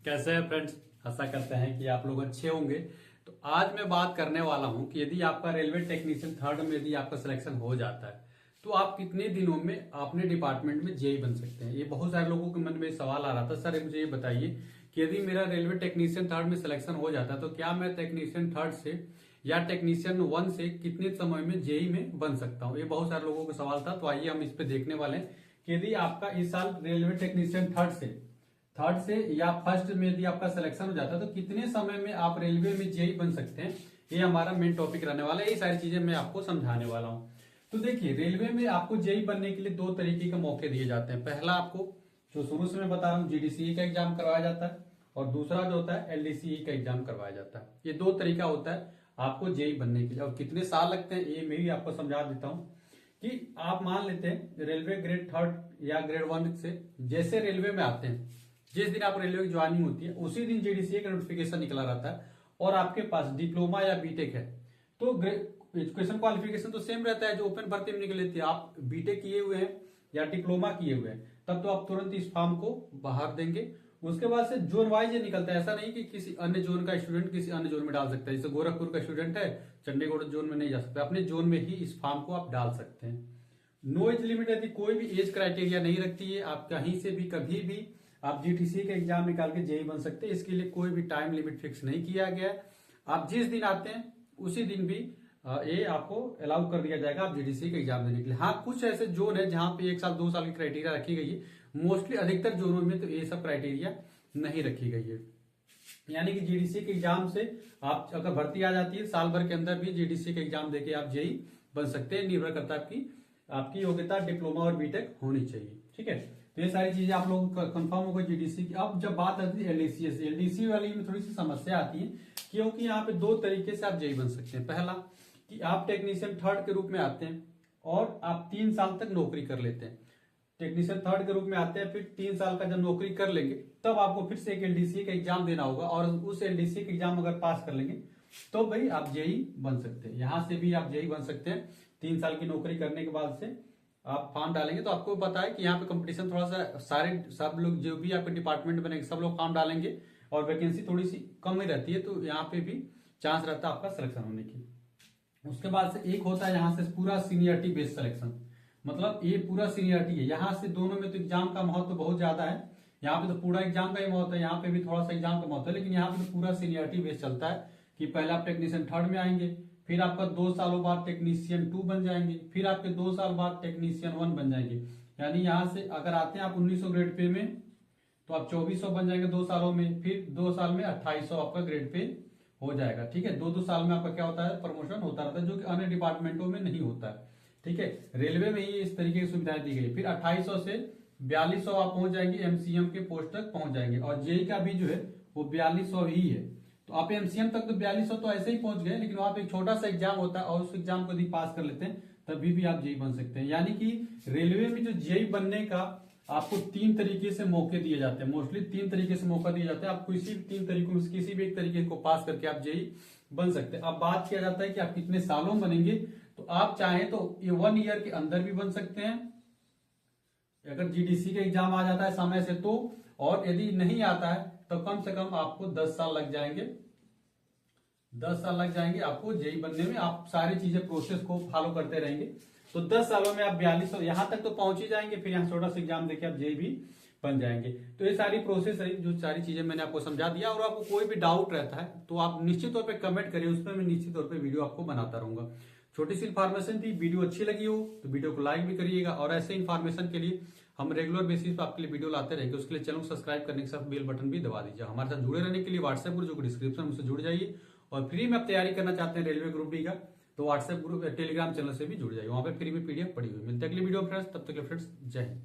कैसे हैं फ्रेंड्स। आशा करते हैं कि आप लोग अच्छे होंगे। तो आज मैं बात करने वाला हूं कि यदि आपका रेलवे टेक्नीशियन थर्ड में यदि आपका सिलेक्शन हो जाता है तो आप कितने दिनों में अपने डिपार्टमेंट में जेई बन सकते हैं। ये बहुत सारे लोगों के मन में सवाल आ रहा था, सर मुझे ये बताइए कि यदि मेरा रेलवे टेक्नीशियन थर्ड में सिलेक्शन हो जाता है तो क्या मैं टेक्नीशियन थर्ड से या टेक्नीशियन वन से कितने समय में जेई में बन सकता हूँ। ये बहुत सारे लोगों का सवाल था, तो आइए हम इस पे देखने वाले हैं कि यदि आपका इस साल रेलवे टेक्नीशियन थर्ड से या फर्स्ट में यदि आपका सिलेक्शन हो जाता है तो कितने समय में आप रेलवे में जेई बन सकते हैं। ये हमारा मेन टॉपिक रहने वाला है। ये सारी चीजें मैं आपको समझाने वाला हूं। तो देखिए, रेलवे में आपको जेई बनने के लिए दो तरीके के मौके दिए जाते हैं। पहला, आपको जो शुरू से मैं बता रहा हूँ, जीडीसीई का एग्जाम करवाया जाता है और दूसरा जो होता है एलडीसीई का एग्जाम करवाया जाता है। ये दो तरीका होता है आपको जेई बनने के लिए। और कितने साल लगते हैं ये मैं भी आपको समझा देता हूँ कि आप मान लेते हैं रेलवे ग्रेड थर्ड या ग्रेड वन से जैसे रेलवे में आते हैं, जिस दिन आप रेलवे की ज्वाइनिंग होती है उसी दिन जेडीसीए का नोटिफिकेशन निकला रहता है और आपके पास डिप्लोमा या बीटेक है तो एजुकेशन क्वालिफिकेशन तो सेम रहता है जो ओपन भर्ती में निकली थी। आप बीटेक किए हुए हैं या डिप्लोमा किए हुए हैं तब तो आप तुरंत इस फॉर्म को बाहर देंगे। उसके बाद से जोन वाइज ये निकलता है। ऐसा नहीं कि किसी अन्य जोन का स्टूडेंट किसी अन्य जोन में डाल सकता है। जैसे गोरखपुर का स्टूडेंट है, चंडीगढ़ जोन में नहीं जा सकता, अपने जोन में ही इस फॉर्म को आप डाल सकते हैं। नो एज लिमिट यदि कोई भी एज क्राइटेरिया नहीं रखती है। आप कहीं से भी कभी भी आप जीटीसी का एग्जाम निकाल के जेई बन सकते हैं। इसके लिए कोई भी टाइम लिमिट फिक्स नहीं किया गया है। आप जिस दिन आते हैं उसी दिन भी ये आपको अलाउ कर दिया जाएगा आप जीडीसी का एग्जाम देने के लिए। हाँ, कुछ ऐसे जोन है जहां पे 1 साल 2 साल की क्राइटेरिया रखी गई है। मोस्टली अधिकतर जोनों में तो ये सब क्राइटेरिया नहीं रखी गई है। यानी कि जीडीसी के एग्जाम से आप अगर भर्ती आ जाती है साल भर के अंदर भी जीडीसी के एग्जाम देके आप जेई बन सकते हैं। निर्भर करता है आपकी योग्यता डिप्लोमा और बीटेक होनी चाहिए। ठीक है, तो ये सारी चीजें आप लोगों को कंफर्म हो गई जीडीसी की। अब जब बात आती है एलडीसी वाली में थोड़ी सी समस्या आती है, क्योंकि यहाँ पे दो तरीके से आप जेई बन सकते हैं। पहला कि आप टेक्नीशियन थर्ड के रूप में आते हैं और आप 3 साल तक नौकरी कर लेते हैं। टेक्नीशियन थर्ड के रूप में आते हैं, फिर 3 साल का जब नौकरी कर लेंगे तब आपको फिर से एक एलडीसी का एग्जाम देना होगा और उस एलडीसी का एग्जाम अगर पास कर लेंगे तो भाई आप जेई बन सकते हैं। यहां से भी आप जेई बन सकते हैं। 3 साल की नौकरी करने के बाद से आप फॉर्म डालेंगे तो आपको पता है कि यहाँ पे कंपटीशन थोड़ा सा सब लोग जो भी आपके डिपार्टमेंट बनेंगे सब लोग फॉर्म डालेंगे और वैकेंसी थोड़ी सी कम ही रहती है, तो यहाँ पे भी चांस रहता है आपका सिलेक्शन होने की। उसके बाद से एक होता है यहाँ से पूरा सीनियरिटी बेस्ड सिलेक्शन। मतलब ये पूरा सीनियरिटी है। यहाँ से दोनों में तो एग्जाम का महत्व बहुत ज्यादा है। यहाँ पे तो पूरा एग्जाम का ही महत्व है, यहाँ पे भी थोड़ा सा एग्जाम का महत्व है, लेकिन यहाँ पे तो पूरा सीनियरिटी बेस्ड चलता है कि पहले आप टेक्नीशियन थर्ड में आएंगे, फिर आपका 2 सालों बाद टेक्नीशियन 2 बन जाएंगे, फिर आपके 2 साल बाद टेक्नीशियन 1 बन जाएंगे। यानी यहाँ से अगर आते हैं आप 1900 ग्रेड पे में तो आप 2400 बन जाएंगे 2 सालों में, फिर 2 साल में 2800 आपका ग्रेड पे हो जाएगा। ठीक है, 2-2 साल में आपका क्या होता है, प्रमोशन होता रहता है, जो कि अन्य डिपार्टमेंटों में नहीं होता है। ठीक है, रेलवे में ही इस तरीके की सुविधाएं दी गई। फिर 2800 से 4200 आप पहुंच जाएंगे, एमसीएम के पोस्ट तक पहुंच जाएंगे और जेई का भी जो है वो 4200 ही है। तो आप एमसीएम तक तो 4200 तो ऐसे ही पहुंच गए, लेकिन वहां पे एक छोटा सा एग्जाम होता है और उस एग्जाम को यदि पास कर लेते हैं तभी भी आप जेई बन सकते हैं। यानी कि रेलवे में जो जेई बनने का आपको 3 तरीके से मौके दिए जाते हैं। मोस्टली 3 तरीके से मौका दिया जाता है। आपको इसी 3 तरीकों में किसी भी एक तरीके को पास करके आप जेई बन सकते हैं। अब बात किया जाता है कि आप कितने सालों बनेंगे, तो आप चाहें तो ये 1 ईयर के अंदर भी बन सकते हैं अगर जीडीसी का एग्जाम आ जाता है समय से तो, और यदि नहीं आता है तो कम से कम आपको 10 साल लग जाएंगे। 10 साल लग जाएंगे आपको जेई बनने में। आप सारी चीजें प्रोसेस को फॉलो करते रहेंगे तो 10 सालों में आप 4200 यहां तक तो पहुंच ही जाएंगे। फिर यहाँ छोटा सा एग्जाम देके आप जेई भी बन जाएंगे। तो ये सारी प्रोसेस है, जो सारी चीजें मैंने आपको समझा दिया। और आपको कोई भी डाउट रहता है तो आप निश्चित तौर पे कमेंट करिए, उसमें मैं निश्चित तौर पे वीडियो आपको बनाता रहूंगा। छोटी सी इन्फॉर्मेशन थी, वीडियो अच्छी लगी हो तो वीडियो को लाइक भी करिएगा। और ऐसे इन्फॉर्मेशन के लिए हम रेगुलर बेसिस पर आपके लिए वीडियो लाते रहेंगे। उसके लिए चैनल को सब्सक्राइब करने के साथ बेल बटन भी दबा दीजिए। हमारे साथ जुड़े रहने के लिए व्हाट्सएप ग्रुप जो डिस्क्रिप्शन में जुड़ जाइए। और फ्री में आप तैयारी करना चाहते हैं रेलवे ग्रुप डी का तो व्हाट्सएप ग्रुप टेलीग्राम चैनल से भी जुड़ जाइए, वहां पे फ्री में पीडीएफ पड़ी हुई मिलते हैं। अगली वीडियो फ्रेंड्स, तब तक के फ्रेंड्स जय हिंद।